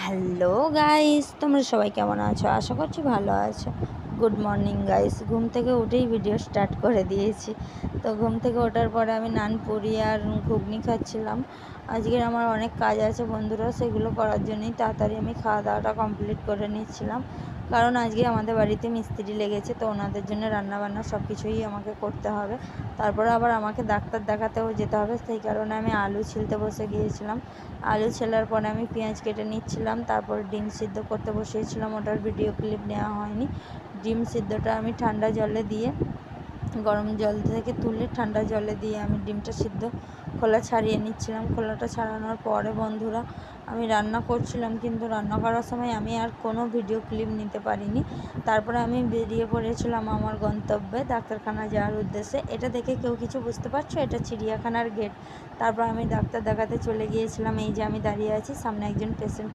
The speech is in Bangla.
হ্যালো গাইস, তোমরা সবাই কেমন আছো? আশা করছি ভালো আছো। Good morning guys. ঘুম থেকে উঠেই ভিডিও স্টার্ট করে দিয়েছি। তো ঘুম থেকে ওঠার পরে আমি নানপুরি আর ঘুগনি খাচ্ছিলাম। আজকের আমার অনেক কাজ আছে বন্ধুরা, সেগুলো করার জন্যই তাড়াতাড়ি আমি খাওয়া দাওয়াটা কমপ্লিট করে নিচ্ছিলাম। কারণ আজকে আমাদের বাড়িতে মিস্ত্রি লেগেছে, তো ওনাদের জন্য রান্নাবান্না সব কিছুই আমাকে করতে হবে। তারপরে আবার আমাকে ডাক্তার দেখাতেও যেতে হবে, সেই কারণে আমি আলু ছিলতে বসে গিয়েছিলাম। আলু ছেলার পরে আমি পেঁয়াজ কেটে নিচ্ছিলাম, তারপর ডিম সিদ্ধ করতে বসিয়েছিলাম, ওটার ভিডিও ক্লিপ নেওয়া হয়নি। ডিম সিদ্ধটা আমি ঠান্ডা জলে দিয়ে, গরম জল থেকে তুলে ঠান্ডা জলে দিয়ে আমি ডিমটা সিদ্ধ খোলা ছাড়িয়ে নিচ্ছিলাম। খোলাটা ছাড়ানোর পরে বন্ধুরা আমি রান্না করছিলাম, কিন্তু রান্না করার সময় আমি আর কোনো ভিডিও ক্লিপ নিতে পারিনি। তারপরে আমি বেরিয়ে পড়েছিলাম আমার গন্তব্যে, ডাক্তারখানা যাওয়ার উদ্দেশ্যে। এটা দেখে কেউ কিছু বুঝতে পারছো? এটা চিড়িয়াখানার গেট। তারপর আমি ডাক্তার দেখাতে চলে গিয়েছিলাম। এই যে আমি দাঁড়িয়ে আছি, সামনে একজন পেশেন্ট